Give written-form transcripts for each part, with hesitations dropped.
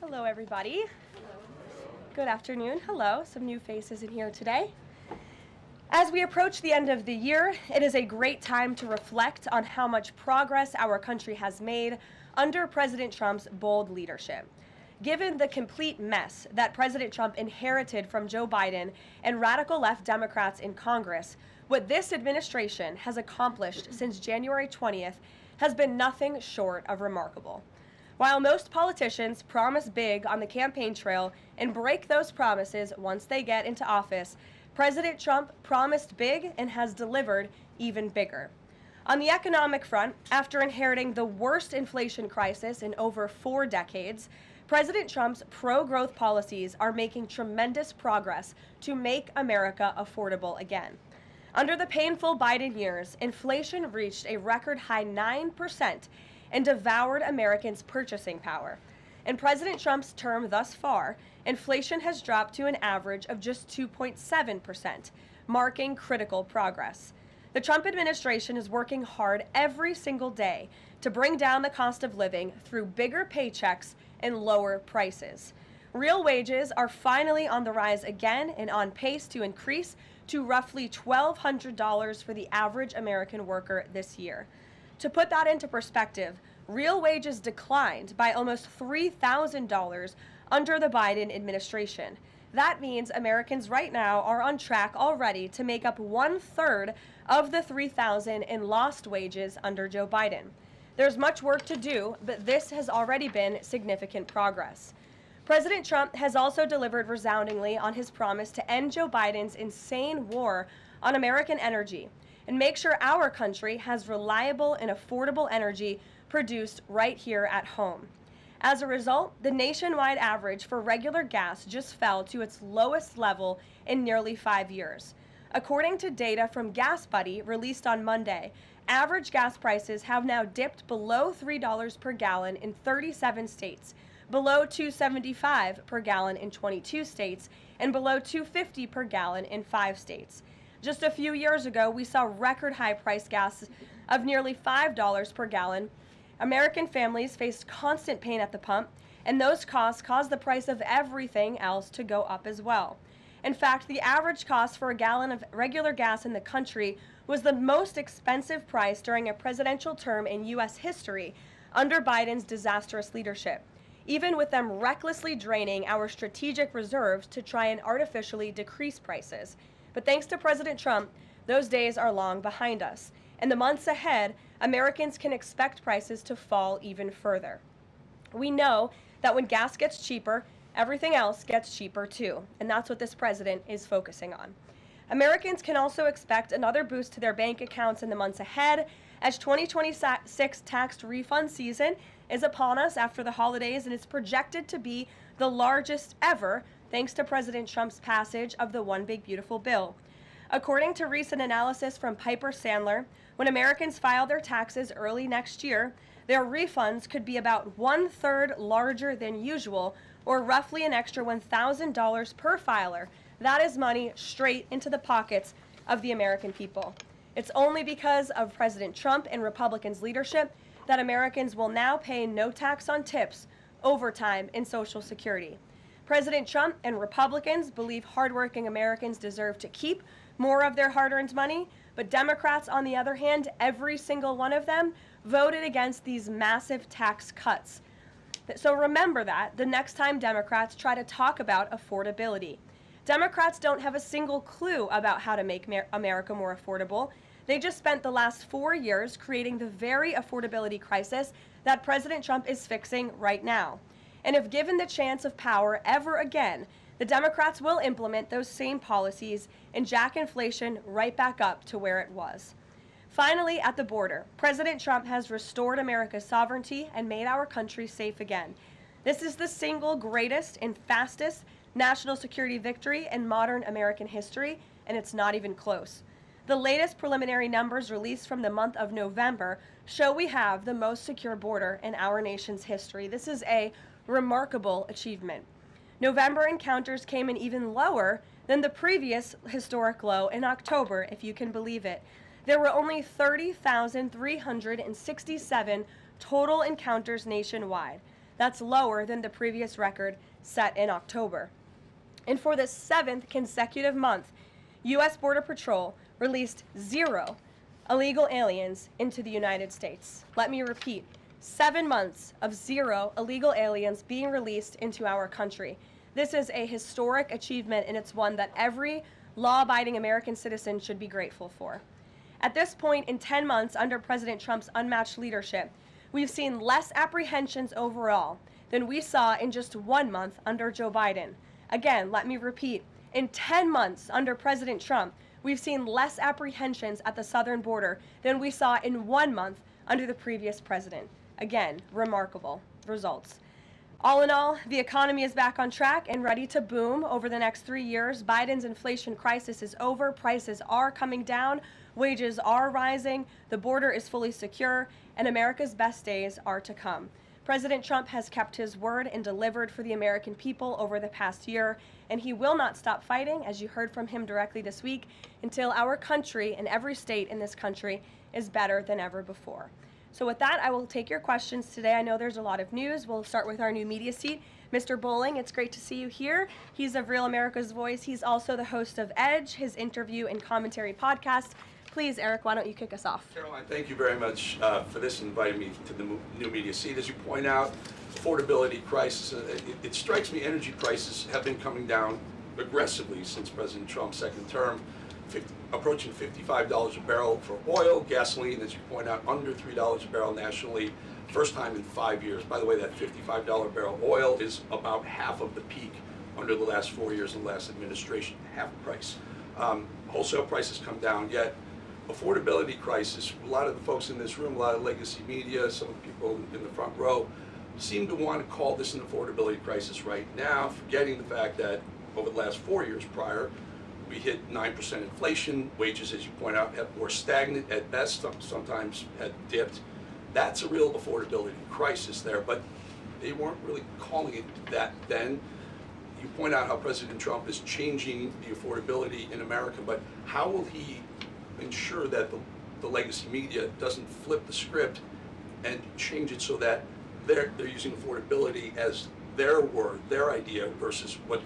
Hello, everybody. Good afternoon. Hello. Some new faces in here today. As we approach the end of the year, it is a great time to reflect on how much progress our country has made under President Trump's bold leadership. Given the complete mess that President Trump inherited from Joe Biden and radical left Democrats in Congress, what this administration has accomplished since January 20th has been nothing short of remarkable. While most politicians promise big on the campaign trail and break those promises once they get into office, President Trump promised big and has delivered even bigger. On the economic front, after inheriting the worst inflation crisis in over 4 decades, President Trump's pro-growth policies are making tremendous progress to make America affordable again. Under the painful Biden years, inflation reached a record high 9% and devoured Americans' purchasing power. In President Trump's term thus far, inflation has dropped to an average of just 2.7%, marking critical progress. The Trump administration is working hard every single day to bring down the cost of living through bigger paychecks and lower prices. Real wages are finally on the rise again and on pace to increase to roughly $1,200 for the average American worker this year. To put that into perspective, real wages declined by almost $3,000 under the Biden administration. That means Americans right now are on track already to make up 1/3 of the $3,000 in lost wages under Joe Biden. There's much work to do, but this has already been significant progress. President Trump has also delivered resoundingly on his promise to end Joe Biden's insane war on American energy and make sure our country has reliable and affordable energy produced right here at home. As a result, the nationwide average for regular gas just fell to its lowest level in nearly 5 years. According to data from Gas Buddy released on Monday, average gas prices have now dipped below $3 per gallon in 37 states, below $2.75 per gallon in 22 states, and below $2.50 per gallon in 5 states. Just a few years ago, we saw record high price gas of nearly $5 per gallon. American families faced constant pain at the pump, and those costs caused the price of everything else to go up as well. In fact, the average cost for a gallon of regular gas in the country was the most expensive price during a presidential term in U.S. history under Biden's disastrous leadership, even with them recklessly draining our strategic reserves to try and artificially decrease prices. But thanks to President Trump, those days are long behind us. In the months ahead, Americans can expect prices to fall even further. We know that when gas gets cheaper, everything else gets cheaper too, and that's what this president is focusing on. Americans can also expect another boost to their bank accounts in the months ahead, as 2026 tax refund season is upon us after the holidays and is projected to be the largest ever, thanks to President Trump's passage of the One Big Beautiful Bill. According to recent analysis from Piper Sandler, when Americans file their taxes early next year, their refunds could be about 1/3 larger than usual, or roughly an extra $1,000 per filer. That is money straight into the pockets of the American people. It's only because of President Trump and Republicans' leadership that Americans will now pay no tax on tips, overtime, and Social Security. President Trump and Republicans believe hardworking Americans deserve to keep more of their hard-earned money, but Democrats, on the other hand, every single one of them, voted against these massive tax cuts. So remember that the next time Democrats try to talk about affordability. Democrats don't have a single clue about how to make America more affordable. They just spent the last 4 years creating the very affordability crisis that President Trump is fixing right now. And if given the chance of power ever again, the Democrats will implement those same policies and jack inflation right back up to where it was. Finally, at the border, President Trump has restored America's sovereignty and made our country safe again. This is the single greatest and fastest national security victory in modern American history, and it's not even close. The latest preliminary numbers released from the month of November show we have the most secure border in our nation's history. This is a remarkable achievement. November encounters came in even lower than the previous historic low in October, if you can believe it. There were only 30,367 total encounters nationwide. That's lower than the previous record set in October. And for the 7th consecutive month, U.S. Border Patrol released 0 illegal aliens into the United States. Let me repeat, 7 months of 0 illegal aliens being released into our country. This is a historic achievement, and it's one that every law-abiding American citizen should be grateful for. At this point, in 10 months under President Trump's unmatched leadership, we've seen less apprehensions overall than we saw in just 1 month under Joe Biden. Again, let me repeat, in 10 months under President Trump, we've seen less apprehensions at the southern border than we saw in 1 month under the previous president. Again, remarkable results. All in all, the economy is back on track and ready to boom over the next 3 years. Biden's inflation crisis is over. Prices are coming down. Wages are rising. The border is fully secure, and America's best days are to come. President Trump has kept his word and delivered for the American people over the past year, and he will not stop fighting, as you heard from him directly this week, until our country and every state in this country is better than ever before. So with that, I will take your questions today. I know there's a lot of news. We'll start with our new media seat. Mr. Bowling, it's great to see you here. He's of Real America's Voice. He's also the host of Edge, his interview and commentary podcast. Please, Eric, why don't you kick us off? Karoline, thank you very much for this and inviting me to the new media seat. As you point out, affordability crisis, it strikes me energy prices have been coming down aggressively since President Trump's second term, approaching $55 a barrel for oil, gasoline, as you point out, under $3 a barrel nationally, first time in 5 years. By the way, that $55 barrel oil is about half of the peak under the last 4 years of the last administration, half price. Wholesale prices come down, yet affordability crisis, a lot of the folks in this room, a lot of legacy media, some of the people in the front row, seem to want to call this an affordability crisis right now, forgetting the fact that over the last 4 years prior, we hit 9% inflation. Wages, as you point out, were stagnant at best, sometimes had dipped. That's a real affordability crisis there, but they weren't really calling it that then. You point out how President Trump is changing the affordability in America, but how will he ensure that the legacy media doesn't flip the script and change it so that they're using affordability as their word, their idea, versus what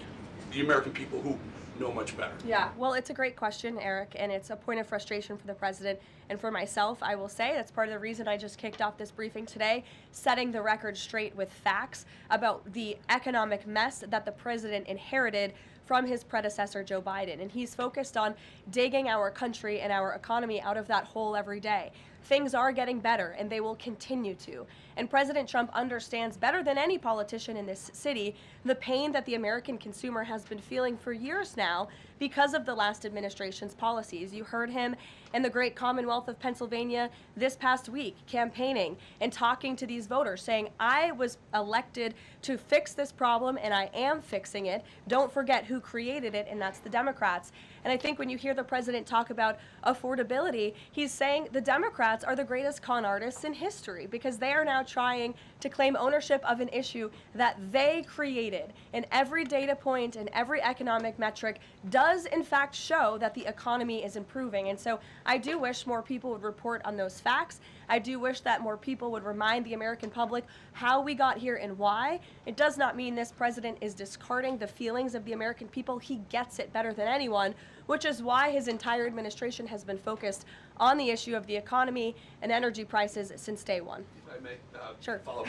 the American people who know much better? Yeah, well, it's a great question, Eric, and it's a point of frustration for the president and for myself. I will say that's part of the reason I just kicked off this briefing today, setting the record straight with facts about the economic mess that the president inherited from his predecessor, Joe Biden. And he's focused on digging our country and our economy out of that hole every day. Things are getting better, and they will continue to. And President Trump understands better than any politician in this city the pain that the American consumer has been feeling for years now because of the last administration's policies. You heard him in the great Commonwealth of Pennsylvania this past week campaigning and talking to these voters, saying, I was elected to fix this problem, and I am fixing it. Don't forget who created it, and that's the Democrats. And I think when you hear the president talk about affordability, he's saying the Democrats are the greatest con artists in history because they are now trying to claim ownership of an issue that they created. And every data point and every economic metric does in fact show that the economy is improving. And so I do wish more people would report on those facts. I do wish that more people would remind the American public how we got here and why. It does not mean this president is discarding the feelings of the American people. He gets it better than anyone, which is why his entire administration has been focused on the issue of the economy and energy prices since day one. If I may Sure. follow up,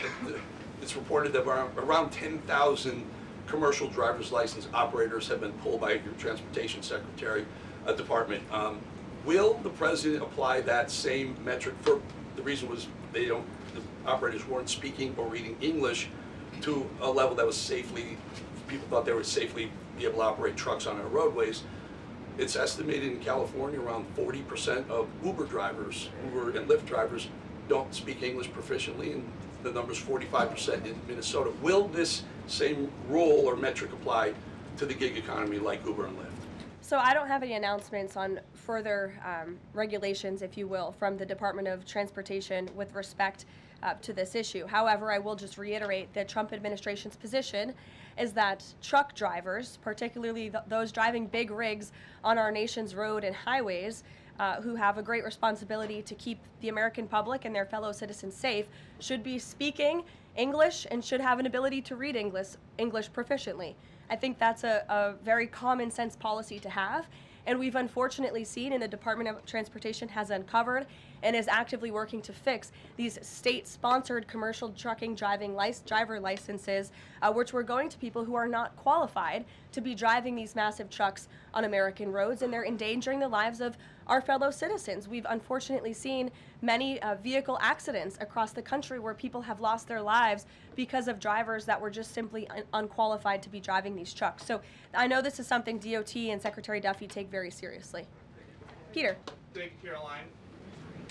it's reported that around 10,000 commercial driver's license operators have been pulled by your transportation secretary department. Will the president apply that same metric? For the reason was the operators weren't speaking or reading English to a level that was safely, people thought they would safely be able to operate trucks on our roadways. It's estimated in California around 40% of Uber drivers, Uber and Lyft drivers, don't speak English proficiently, and the number's 45% in Minnesota. Will this same rule or metric apply to the gig economy like Uber and Lyft? So I don't have any announcements on further regulations, if you will, from the Department of Transportation with respect to this issue. However, I will just reiterate the Trump administration's position is that truck drivers, particularly those driving big rigs on our nation's road and highways, who have a great responsibility to keep the American public and their fellow citizens safe, should be speaking English and should have an ability to read English proficiently. I think that's a very common sense policy to have. And we've unfortunately seen, and the Department of Transportation has uncovered and is actively working to fix these state-sponsored commercial trucking driver licenses, which were going to people who are not qualified to be driving these massive trucks on American roads, and they're endangering the lives of our fellow citizens. We've unfortunately seen many vehicle accidents across the country where people have lost their lives because of drivers that were just simply unqualified to be driving these trucks. So I know this is something DOT and Secretary Duffy take very seriously. Peter. Thank you, Caroline.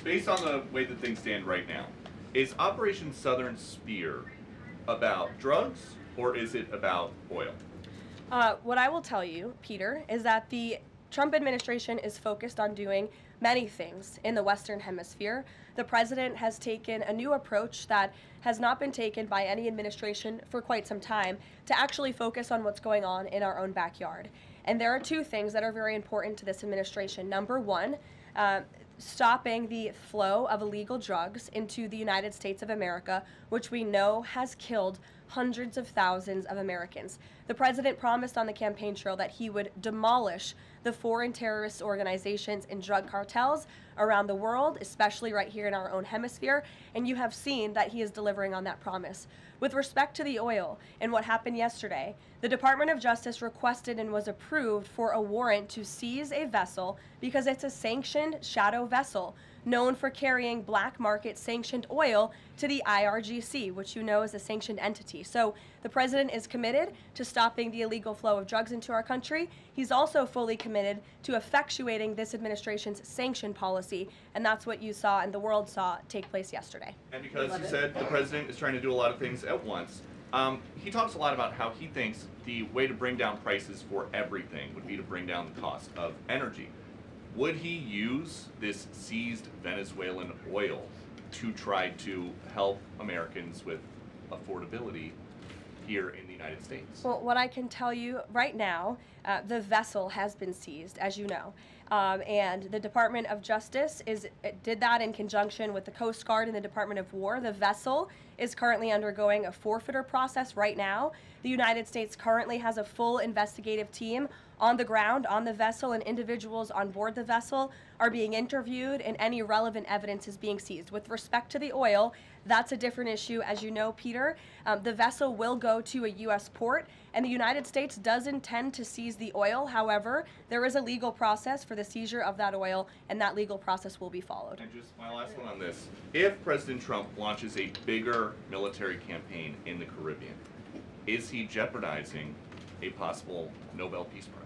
Based on the way that things stand right now, is Operation Southern Spear about drugs or is it about oil? What I will tell you, Peter, is that the Trump administration is focused on doing many things in the Western Hemisphere. The president has taken a new approach that has not been taken by any administration for quite some time to actually focus on what's going on in our own backyard. And there are two things that are very important to this administration. Number one, stopping the flow of illegal drugs into the United States of America, which we know has killed hundreds of thousands of Americans. The president promised on the campaign trail that he would demolish the foreign terrorist organizations and drug cartels around the world, especially right here in our own hemisphere, and you have seen that he is delivering on that promise. With respect to the oil and what happened yesterday, the Department of Justice requested and was approved for a warrant to seize a vessel because it's a sanctioned shadow vessel known for carrying black market sanctioned oil to the IRGC, which you know is a sanctioned entity. So the president is committed to stopping the illegal flow of drugs into our country. He's also fully committed to effectuating this administration's sanction policy, and that's what you saw and the world saw take place yesterday. And because he said the president is trying to do a lot of things at once, he talks a lot about how he thinks the way to bring down prices for everything would be to bring down the cost of energy. Would he use this seized Venezuelan oil to try to help Americans with affordability here in the United States? Well, what I can tell you right now, the vessel has been seized, as you know. And the Department of Justice did that in conjunction with the Coast Guard and the Department of War. The vessel is currently undergoing a forfeiture process right now. The United States currently has a full investigative team on the ground on the vessel, and individuals on board the vessel are being interviewed and any relevant evidence is being seized. With respect to the oil, that's a different issue. As you know, Peter, the vessel will go to a U.S. port, and the United States does intend to seize the oil. However, there is a legal process for the seizure of that oil, and that legal process will be followed. And just my last one on this. If President Trump launches a bigger military campaign in the Caribbean, is he jeopardizing a possible Nobel Peace Prize?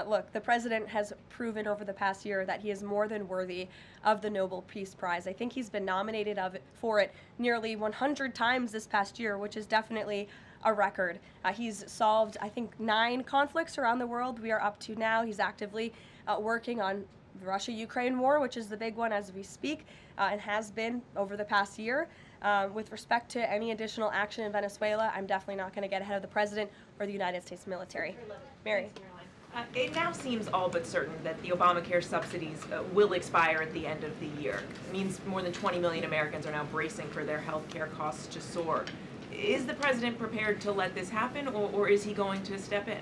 Look, the president has proven over the past year that he is more than worthy of the Nobel Peace Prize. I think he's been nominated for it nearly 100 times this past year, which is definitely a record. He's solved, I think, 9 conflicts around the world. We are up to now. He's actively working on the Russia-Ukraine war, which is the big one as we speak, and has been over the past year. With respect to any additional action in Venezuela, I'm definitely not going to get ahead of the president or the United States military. Mary. It now seems all but certain that the Obamacare subsidies will expire at the end of the year. It means more than 20 million Americans are now bracing for their health care costs to soar. Is the president prepared to let this happen, or is he going to step in?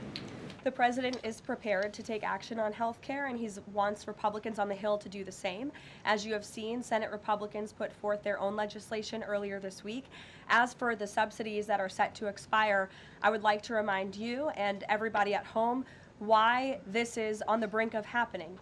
The president is prepared to take action on health care, and he wants Republicans on the Hill to do the same. As you have seen, Senate Republicans put forth their own legislation earlier this week. As for the subsidies that are set to expire, I would like to remind you and everybody at home why this is on the brink of happening.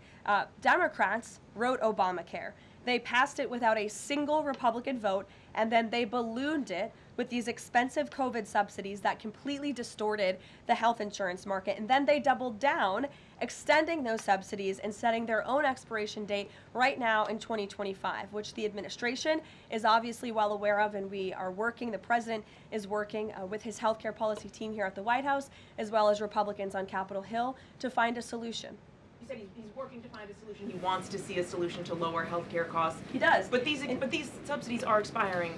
Democrats wrote Obamacare. They passed it without a single Republican vote, and then they ballooned it with these expensive COVID subsidies that completely distorted the health insurance market. And then they doubled down, extending those subsidies and setting their own expiration date right now in 2025, which the administration is obviously well aware of, and we are working, the president is working with his healthcare policy team here at the White House, as well as Republicans on Capitol Hill, to find a solution. You said he's working to find a solution. He wants to see a solution to lower health care costs. He does. But these subsidies are expiring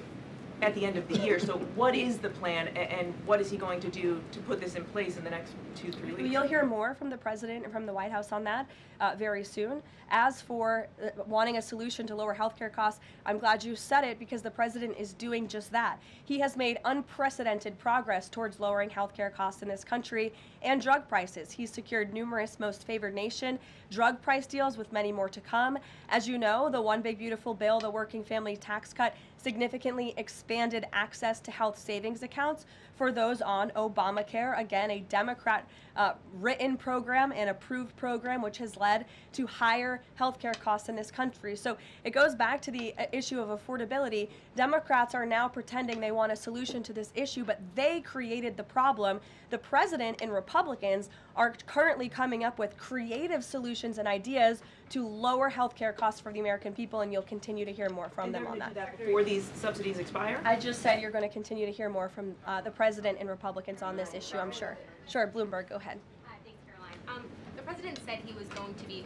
at the end of the year. So what is the plan, and what is he going to do to put this in place in the next 2-3 weeks? You'll hear more from the president and from the White House on that very soon. As for wanting a solution to lower healthcare costs, I'm glad you said it, because the president is doing just that. He has made unprecedented progress towards lowering healthcare costs in this country and drug prices. He's secured numerous most favored nation drug price deals, with many more to come. As you know, the One Big Beautiful Bill, the working family tax cut, significantly expanded access to health savings accounts for those on Obamacare. Again, a Democrat written program and approved program, which has led to higher healthcare costs in this country. So it goes back to the issue of affordability. Democrats are now pretending they want a solution to this issue, but they created the problem. The president and Republicans are currently coming up with creative solutions and ideas to lower healthcare costs for the American people, and you'll continue to hear more from them on that. Before these subsidies expire? I just said you're going to continue to hear more from the president and Republicans on this issue, I'm sure. Sure, Bloomberg, go ahead. Thanks, Caroline. The president said he was going to be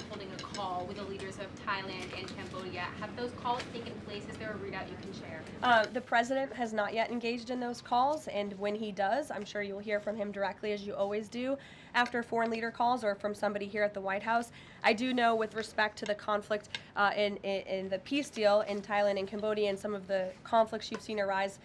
holding a call with the leaders of Thailand and Cambodia. Have those calls taken place? Is there a readout you can share? The president has not yet engaged in those calls, and when he does, I'm sure you'll hear from him directly, as you always do, after foreign leader calls or from somebody here at the White House. I do know, with respect to the conflict in the peace deal in Thailand and Cambodia, and some of the conflicts you've seen arise,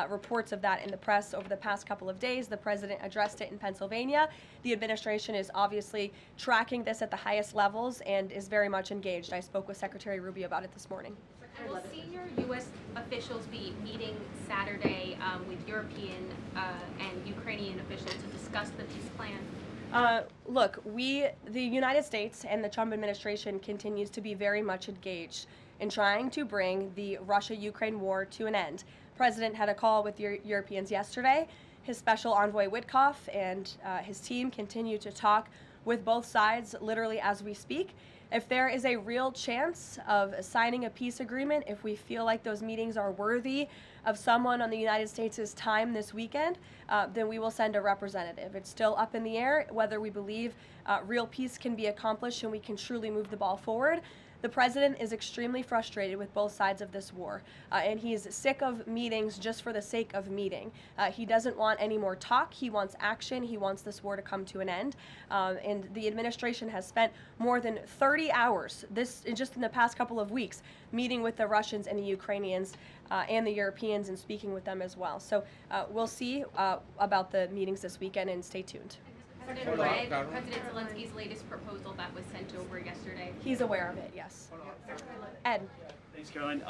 reports of that in the press over the past couple of days. The president addressed it in Pennsylvania. The administration is obviously tracking this at the highest levels and is very much engaged. I spoke with Secretary Rubio about it this morning. And will senior U.S. officials be meeting Saturday with European and Ukrainian officials to discuss the peace plan? Look, the United States and the Trump administration continues to be very much engaged in trying to bring the Russia-Ukraine war to an end. The president had a call with Europeans yesterday. His special envoy Witkoff and his team continue to talk with both sides literally as we speak. If there is a real chance of signing a peace agreement, if we feel like those meetings are worthy of someone on the United States' time this weekend, then we will send a representative. It's still up in the air whether we believe real peace can be accomplished and we can truly move the ball forward. The president is extremely frustrated with both sides of this war, and he's sick of meetings just for the sake of meeting. He doesn't want any more talk. He wants action. He wants this war to come to an end. And the administration has spent more than 30 hours, just in the past couple of weeks, meeting with the Russians and the Ukrainians and the Europeans and speaking with them as well. So we'll see about the meetings this weekend, and stay tuned. President read President Zelensky's latest proposal that was sent over yesterday. He's aware of it, yes. Ed. Thanks, Caroline.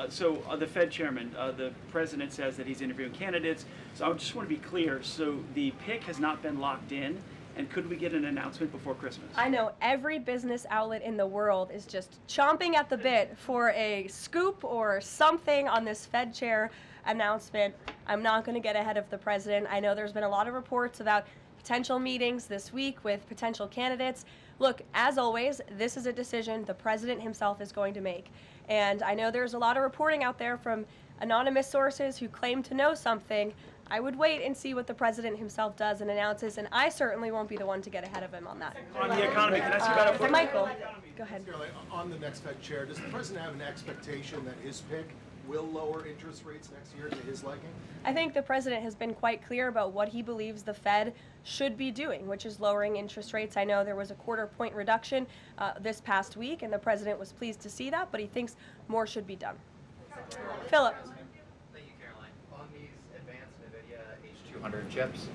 The Fed chairman, the president says that he's interviewing candidates. So I just want to be clear. So the pick has not been locked in, and could we get an announcement before Christmas? I know every business outlet in the world is just chomping at the bit for a scoop or something on this Fed chair announcement. I'm not going to get ahead of the president. I know there's been a lot of reports about potential meetings this week with potential candidates. Look, as always, this is a decision the president himself is going to make. And I know there's a lot of reporting out there from anonymous sources who claim to know something. I would wait and see what the president himself does and announces, and I certainly won't be the one to get ahead of him on that. On the economy, can I ask you about a Michael, go ahead. On the next Fed chair, does the president have an expectation that his pick will lower interest rates next year to his liking? I think the president has been quite clear about what he believes the Fed should be doing, which is lowering interest rates. I know there was a quarter-point reduction this past week, and the president was pleased to see that, but he thinks more should be done. Philip. Thank you, Caroline. On these advanced NVIDIA H200 chips,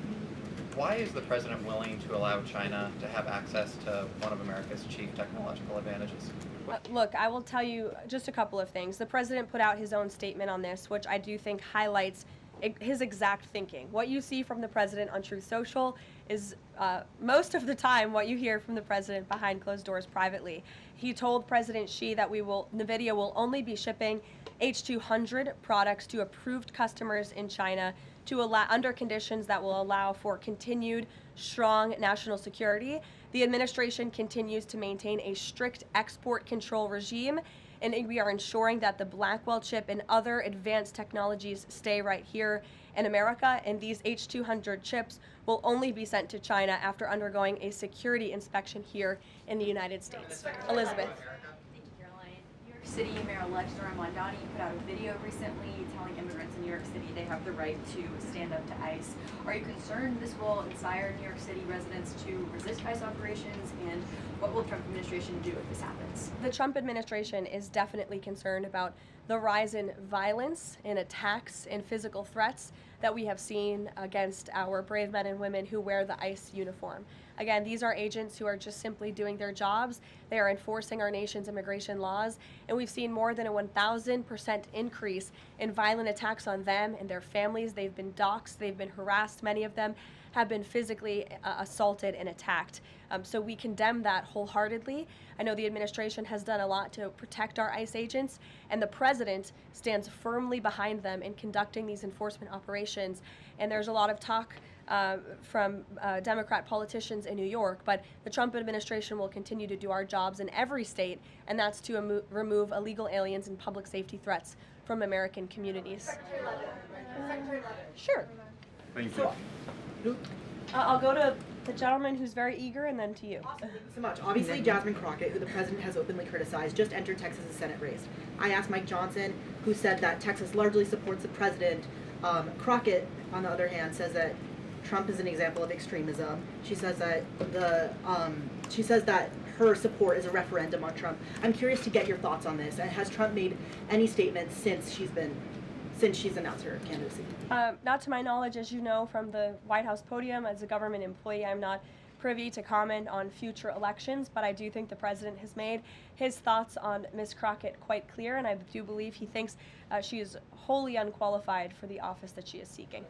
why is the president willing to allow China to have access to one of America's chief technological advantages? Look, I will tell you just a couple of things. The president put out his own statement on this, which I do think highlights his exact thinking. What you see from the president on Truth Social is most of the time what you hear from the president behind closed doors privately. He told President Xi that NVIDIA will only be shipping H200 products to approved customers in China under conditions that will allow for continued strong national security. The administration continues to maintain a strict export control regime, and we are ensuring that the Blackwell chip and other advanced technologies stay right here in America, and these H200 chips will only be sent to China after undergoing a security inspection here in the United States. Elizabeth. Thank you, Caroline. Your City Mayor-elect Zohran Mamdani put out a video recently telling immigrants in New York City they have the right to stand up to ICE. Are you concerned this will inspire New York City residents to resist ICE operations, and what will the Trump administration do if this happens? The Trump administration is definitely concerned about the rise in violence, in attacks, in physical threats that we have seen against our brave men and women who wear the ICE uniform. Again, these are agents who are just simply doing their jobs. They are enforcing our nation's immigration laws, and we've seen more than a 1,000% increase in violent attacks on them and their families. They've been doxxed, they've been harassed, many of them have been physically assaulted and attacked. So we condemn that wholeheartedly. I know the administration has done a lot to protect our ICE agents, and the president stands firmly behind them in conducting these enforcement operations. And there's a lot of talk from Democrat politicians in New York, but the Trump administration will continue to do our jobs in every state, and that's to remove illegal aliens and public safety threats from American communities. Secretary Leavitt. Sure. Thank you. I'll go to the gentleman who's very eager, and then to you. Awesome, thank you so much. Obviously, Jasmine Crockett, who the president has openly criticized, just entered Texas's Senate race. I asked Mike Johnson, who said that Texas largely supports the president. Crockett, on the other hand, says that Trump is an example of extremism. She says that her support is a referendum on Trump. I'm curious to get your thoughts on this. And has Trump made any statements since she's announced her candidacy? Not to my knowledge, as you know from the White House podium. As a government employee, I'm not privy to comment on future elections, but I do think the president has made his thoughts on Ms. Crockett quite clear, and I do believe he thinks she is wholly unqualified for the office that she is seeking.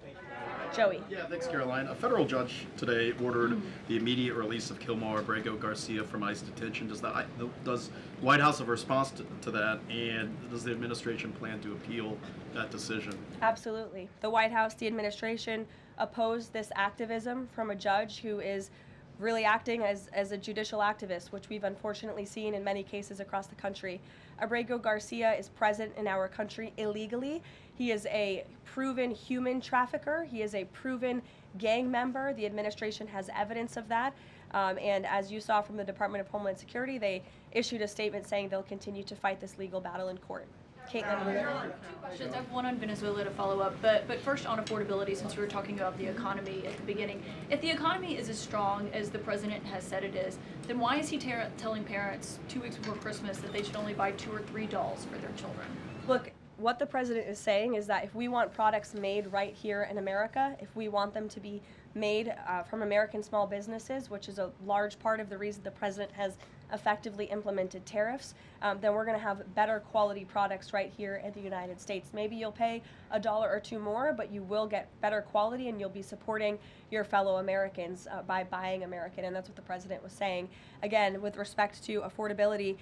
Joey. Yeah, thanks, Caroline. A federal judge today ordered the immediate release of Kilmar Abrego Garcia from ICE detention. Does the White House have a response to that, and does the administration plan to appeal that decision? Absolutely. The White House, the administration opposed this activism from a judge who is really acting as a judicial activist, which we've unfortunately seen in many cases across the country. Abrego Garcia is present in our country illegally. He is a proven human trafficker. He is a proven gang member. The administration has evidence of that. And as you saw from the Department of Homeland Security, they issued a statement saying they'll continue to fight this legal battle in court. Caitlin. Two questions. I have one on Venezuela to follow up, but first on affordability, since we were talking about the economy at the beginning. If the economy is as strong as the president has said it is, then why is he telling parents 2 weeks before Christmas that they should only buy 2 or 3 dolls for their children? Look, what the president is saying is that if we want products made right here in America, if we want them to be made from American small businesses, which is a large part of the reason the president has effectively implemented tariffs, then we're going to have better quality products right here in the United States. Maybe you'll pay $1 or $2 more, but you will get better quality, and you'll be supporting your fellow Americans by buying American, and that's what the president was saying. Again, with respect to affordability,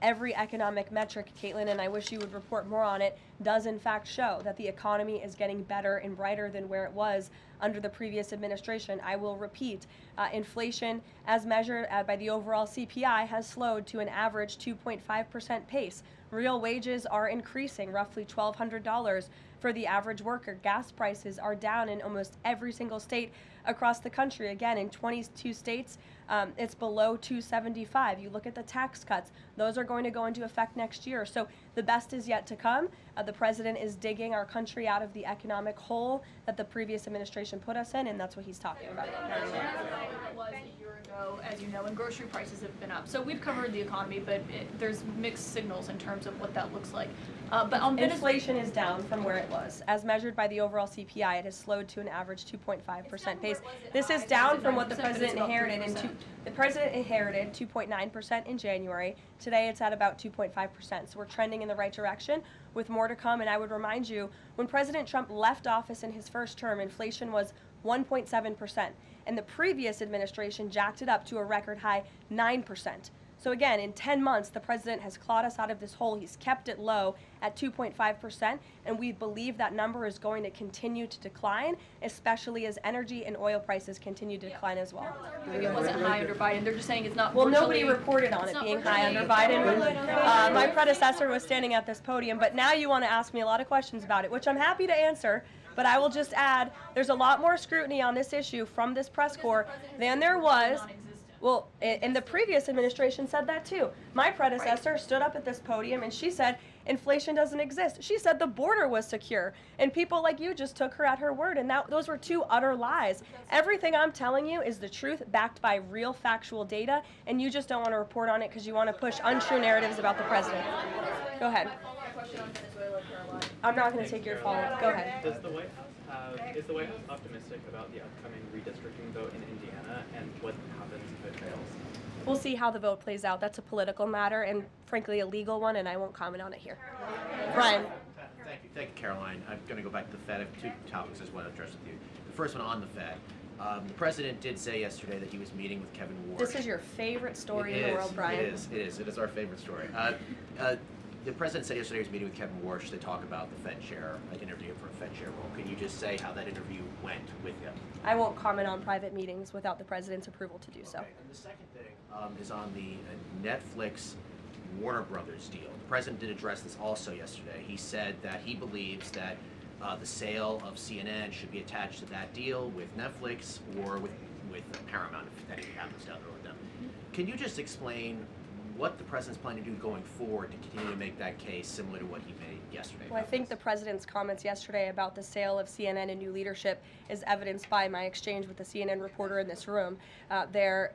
every economic metric, Caitlin, and I wish you would report more on it, does in fact show that the economy is getting better and brighter than where it was under the previous administration. I will repeat, inflation as measured by the overall CPI has slowed to an average 2.5% pace. Real wages are increasing, roughly $1,200 for the average worker. Gas prices are down in almost every single state across the country. Again, in 22 states, it's below $2.75. You look at the tax cuts, those are going to go into effect next year. So the best is yet to come. The president is digging our country out of the economic hole that the previous administration put us in, and that's what he's talking about. It was a year ago, as you know, and grocery prices have been up. So we've covered the economy, but there's mixed signals in terms of what that looks like. But on inflation is down from where it was. As measured by the overall CPI, it has slowed to an average 2.5% pace. This is down from what the president inherited. The president inherited 2.9% in January. Today it's at about 2.5%. So we're trending in the right direction with more to come. And I would remind you, when President Trump left office in his first term, inflation was 1.7%. And the previous administration jacked it up to a record high 9%. So again, in 10 months, the president has clawed us out of this hole. He's kept it low at 2.5%, and we believe that number is going to continue to decline, especially as energy and oil prices continue to decline as well. It wasn't high under Biden. They're just saying it's not. Well, nobody reported on it being high under Biden. My predecessor was standing at this podium, but now you want to ask me a lot of questions about it, which I'm happy to answer. But I will just add, there's a lot more scrutiny on this issue from this press corps than there was. Well, in the previous administration said that too. My predecessor stood up at this podium and she said inflation doesn't exist. She said the border was secure. And people like you just took her at her word, and those were two utter lies. Everything I'm telling you is the truth backed by real factual data, and you just don't want to report on it because you want to push untrue narratives about the president. Go ahead. I'm not going to take your follow-up. Go ahead. Is the White House optimistic about the upcoming redistricting vote in Indiana and what happens if it fails? We'll see how the vote plays out. That's a political matter and, frankly, a legal one, and I won't comment on it here. Brian. Thank you, Caroline. I'm going to go back to the Fed. I have two topics I just want to address with you. The first one on the Fed. The president did say yesterday that he was meeting with Kevin Warsh. This is your favorite story in the world, Brian. It is our favorite story. The president said yesterday he was meeting with Kevin Warsh to talk about the Fed chair, interview for a Fed chair role. Can you just say how that interview went with him? I won't comment on private meetings without the president's approval to do so. And the second thing is on the Netflix Warner Brothers deal. The president did address this also yesterday. He said that he believes that the sale of CNN should be attached to that deal with Netflix or with Paramount if anything happens down the road with them. Can you just explain what the president's planning to do going forward to continue to make that case similar to what he made yesterday? Well, I think the president's comments yesterday about the sale of CNN and new leadership is evidenced by my exchange with the CNN reporter in this room. Their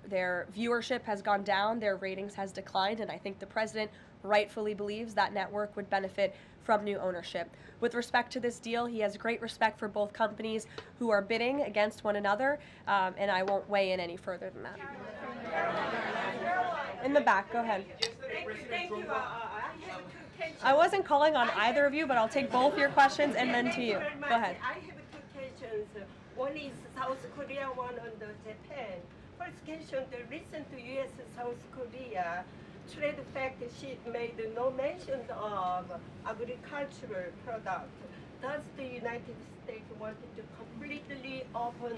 viewership has gone down, their ratings has declined, and I think the president rightfully believes that network would benefit from new ownership. With respect to this deal, he has great respect for both companies who are bidding against one another, and I won't weigh in any further than that. In the back, go ahead. Thank you. I wasn't calling on either of you, but I'll take both your questions and then to you. Go ahead. I have two questions. One is South Korea, one on the Japan. First question, the recent U.S.-South Korea trade fact sheet made no mention of agricultural product. Does the United States want to completely open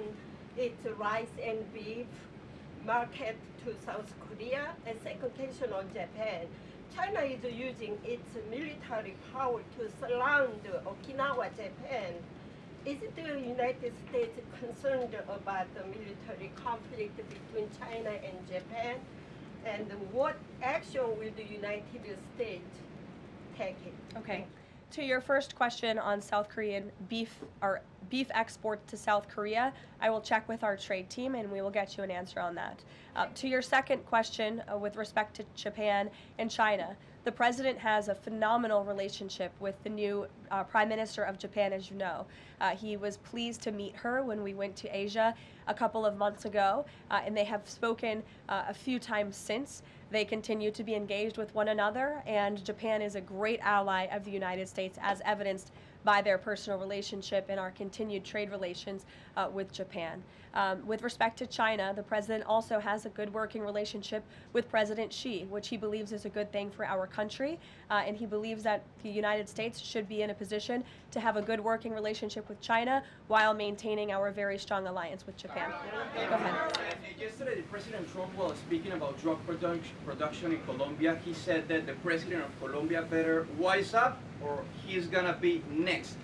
its rice and beef market to South Korea? And second question on Japan. China is using its military power to surround Okinawa, Japan. Is the United States concerned about the military conflict between China and Japan? And what action will the United States take? Okay. To your first question on South Korean beef export to South Korea, I will check with our trade team and we will get you an answer on that. To your second question with respect to Japan and China, the president has a phenomenal relationship with the new Prime Minister of Japan, as you know. He was pleased to meet her when we went to Asia a couple of months ago, and they have spoken a few times since. They continue to be engaged with one another, and Japan is a great ally of the United States, as evidenced by their personal relationship and our continued trade relations with Japan. With respect to China, the president also has a good working relationship with President Xi, which he believes is a good thing for our country, and he believes that the United States should be in a position to have a good working relationship with China while maintaining our very strong alliance with Japan. Go ahead. Yesterday, President Trump was speaking about drug production in Colombia. He said that the president of Colombia better wise up or he's gonna be next.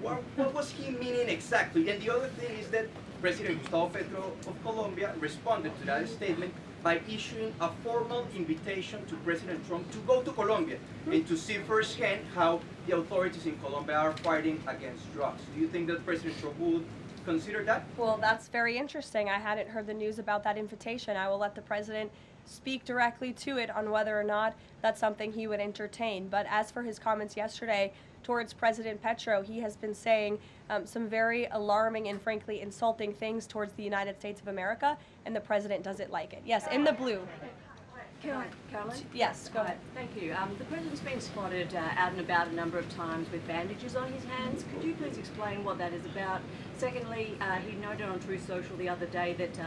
What was he meaning exactly? And the other thing is that President Gustavo Petro of Colombia responded to that statement by issuing a formal invitation to President Trump to go to Colombia and to see firsthand how the authorities in Colombia are fighting against drugs. Do you think that President Trump would consider that? Well, that's very interesting. I hadn't heard the news about that invitation. I will let the president speak directly to it on whether or not that's something he would entertain. But as for his comments yesterday towards President Petro, he has been saying some very alarming and frankly insulting things towards the United States of America, and the president doesn't like it. Yes, in the blue. Caroline? Yes, go ahead. Thank you. The president's been spotted out and about a number of times with bandages on his hands. Could you please explain what that is about? Secondly, he noted on Truth Social the other day that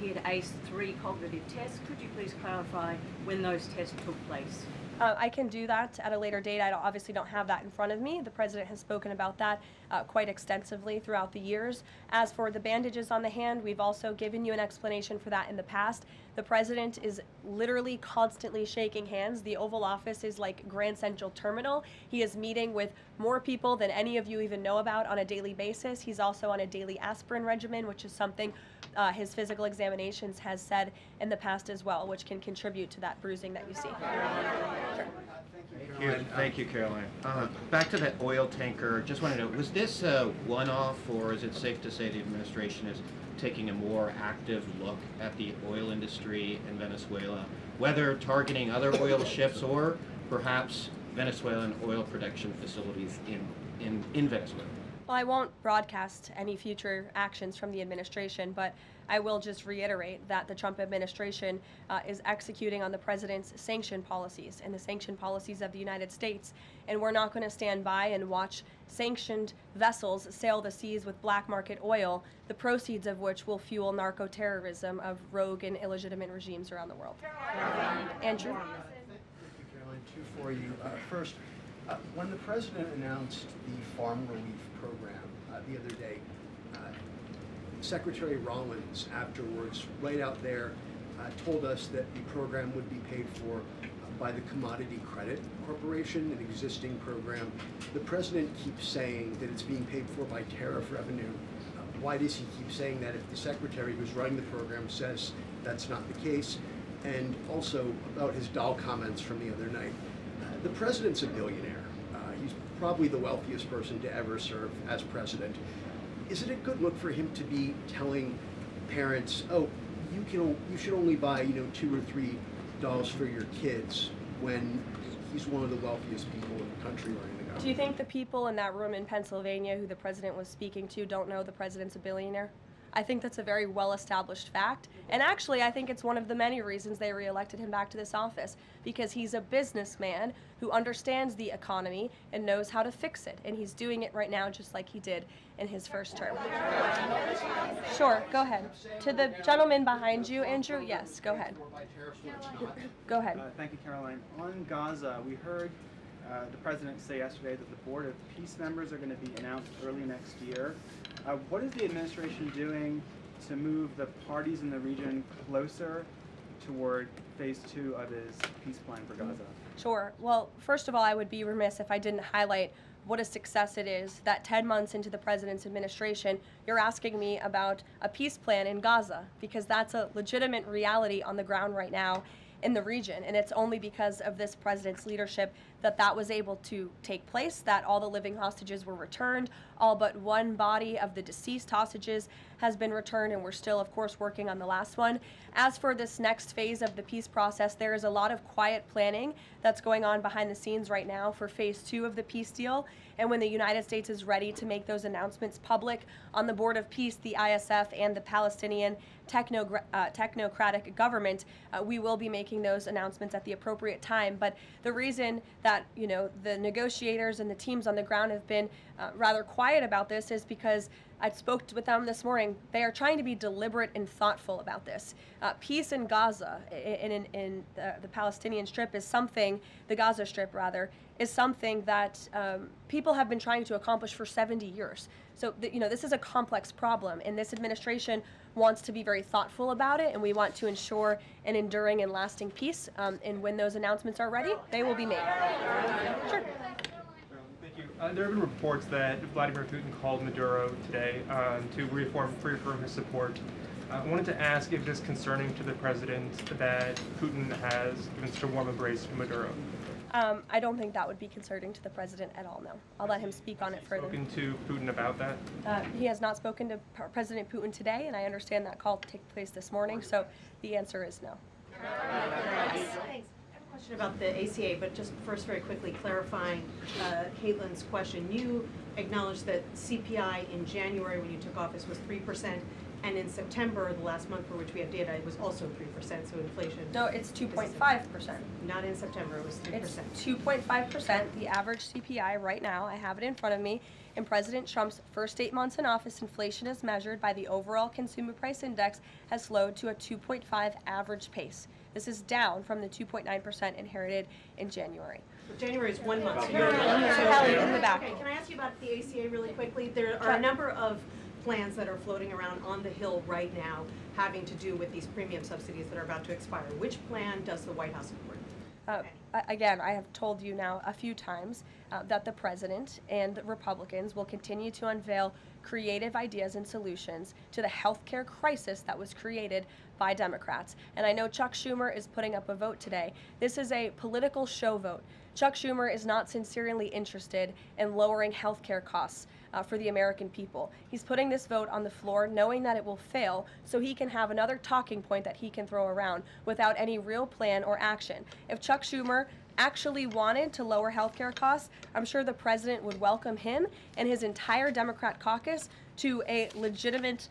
he had aced 3 cognitive tests. Could you please clarify when those tests took place? I can do that at a later date. I obviously don't have that in front of me. The president has spoken about that quite extensively throughout the years. As for the bandages on the hand, we've also given you an explanation for that in the past. The president is literally constantly shaking hands. The Oval Office is like Grand Central Terminal. He is meeting with more people than any of you even know about on a daily basis. He's also on a daily aspirin regimen, which is something his physical examinations has said in the past as well, which can contribute to that bruising that you see. Thank you, Caroline. Back to that oil tanker, just wanted to know, was this a one-off, or is it safe to say the administration is taking a more active look at the oil industry in Venezuela, whether targeting other oil ships or perhaps Venezuelan oil production facilities in Venezuela? Well, I won't broadcast any future actions from the administration, but I will just reiterate that the Trump administration is executing on the president's sanction policies and the sanction policies of the United States, and we're not going to stand by and watch sanctioned vessels sail the seas with black market oil, the proceeds of which will fuel narco-terrorism of rogue and illegitimate regimes around the world. Andrew? Thank you, Caroline. Two for you. First, when the president announced the farm relief program the other day, Secretary Rollins afterwards, right out there, told us that the program would be paid for by the Commodity Credit Corporation, an existing program. The president keeps saying that it's being paid for by tariff revenue. Why does he keep saying that if the secretary who's running the program says that's not the case? And also about his doll comments from the other night. The president's a billionaire. He's probably the wealthiest person to ever serve as president. Is it a good look for him to be telling parents, oh, you should only buy, $2 or $3 dolls for your kids, when he's one of the wealthiest people in the country running the government? Do you think the people in that room in Pennsylvania who the president was speaking to don't know the president's a billionaire? I think that's a very well-established fact. And actually, I think it's one of the many reasons they reelected him back to this office, because he's a businessman who understands the economy and knows how to fix it. And he's doing it right now just like he did in his first term. Sure, go ahead. To the gentleman behind you, Andrew, yes, go ahead. Go ahead. Thank you, Caroline. On Gaza, we heard the president say yesterday that the Board of Peace members are going to be announced early next year. What is the administration doing to move the parties in the region closer toward phase 2 of his peace plan for Gaza? Sure. Well, first of all, I would be remiss if I didn't highlight what a success it is that 10 months into the president's administration, you're asking me about a peace plan in Gaza, because that's a legitimate reality on the ground right now in the region. And it's only because of this president's leadership that that was able to take place, that all the living hostages were returned. All but one body of the deceased hostages has been returned, and we're still, of course, working on the last one. As for this next phase of the peace process, there is a lot of quiet planning that's going on behind the scenes right now for phase 2 of the peace deal. And when the United States is ready to make those announcements public on the Board of Peace, the ISF, and the Palestinian technocratic government, we will be making those announcements at the appropriate time. But the reason that the negotiators and the teams on the ground have been rather quiet about this is because I spoke with them this morning. They are trying to be deliberate and thoughtful about this. Peace in Gaza, in the Palestinian Strip, is something, the Gaza Strip rather, is something that people have been trying to accomplish for 70 years. So, this is a complex problem, and this administration wants to be very thoughtful about it, and we want to ensure an enduring and lasting peace. And when those announcements are ready, they will be made. Sure. Thank you. There have been reports that Vladimir Putin called Maduro today to reaffirm his support. I wanted to ask if it is concerning to the president that Putin has given such a warm embrace to Maduro. I don't think that would be concerning to the president at all, no. I'll let him speak on it further. Spoken to Putin about that? He has not spoken to President Putin today, and I understand that call took place this morning, so the answer is no. Thanks. I have a question about the ACA, but just first very quickly clarifying Caitlin's question. You acknowledged that CPI in January when you took office was 3%, and in September, the last month for which we have data, it was also 3%, so inflation. No, it's 2.5%. Not in September, it was 3%. It's 2.5%, the average CPI right now. I have it in front of me. In President Trump's first 8 months in office, inflation as measured by the overall consumer price index has slowed to a 2.5 average pace. This is down from the 2.9% inherited in January. January is 1 month. Kelly, in the back. Okay, can I ask you about the ACA really quickly? There are a number of plans that are floating around on the Hill right now having to do with these premium subsidies that are about to expire. Which plan does the White House support? Again, I have told you now a few times that the president and the Republicans will continue to unveil creative ideas and solutions to the healthcare crisis that was created by Democrats. And I know Chuck Schumer is putting up a vote today. This is a political show vote. Chuck Schumer is not sincerely interested in lowering healthcare costs for the American people. He's putting this vote on the floor knowing that it will fail so he can have another talking point that he can throw around without any real plan or action. If Chuck Schumer actually wanted to lower healthcare costs, I'm sure the president would welcome him and his entire Democrat caucus to a legitimate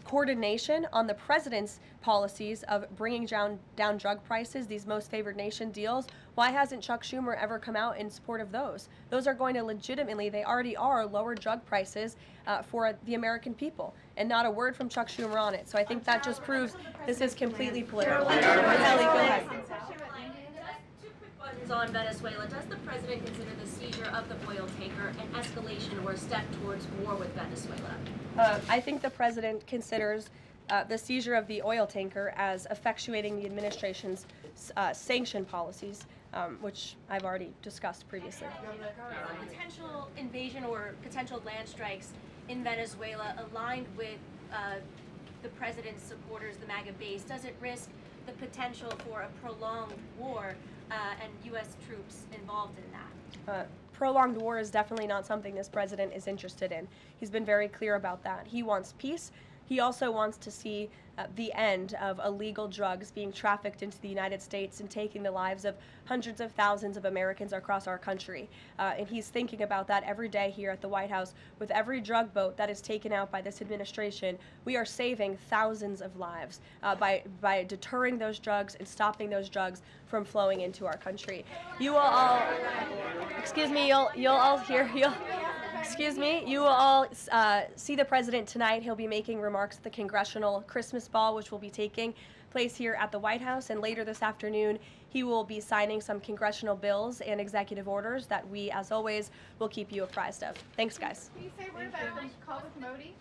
coordination on the president's policies of bringing down drug prices, these most favored nation deals. Why hasn't Chuck Schumer ever come out in support of those? Those are going to legitimately, they already are, lower drug prices for the American people, and not a word from Chuck Schumer on it. So I think that just proves this is completely political. Kelly, go ahead. On Venezuela, does the president consider the seizure of the oil tanker an escalation or a step towards war with Venezuela? I think the president considers the seizure of the oil tanker as effectuating the administration's sanction policies, which I've already discussed previously. Potential invasion or potential land strikes in Venezuela aligned with the president's supporters, the MAGA base, does it risk the potential for a prolonged war and U.S. troops involved in that? Prolonged war is definitely not something this president is interested in. He's been very clear about that. He wants peace. He also wants to see the end of illegal drugs being trafficked into the United States and taking the lives of hundreds of thousands of Americans across our country. And he's thinking about that every day here at the White House. With every drug boat that is taken out by this administration, we are saving thousands of lives by deterring those drugs and stopping those drugs from flowing into our country. You will all, excuse me, you'll all hear, excuse me, you will all see the president tonight. He'll be making remarks at the Congressional Christmas Ball, which will be taking place here at the White House. And later this afternoon, he will be signing some congressional bills and executive orders that we, as always, will keep you apprised of. Thanks, guys. Can you say a word about the call with Modi?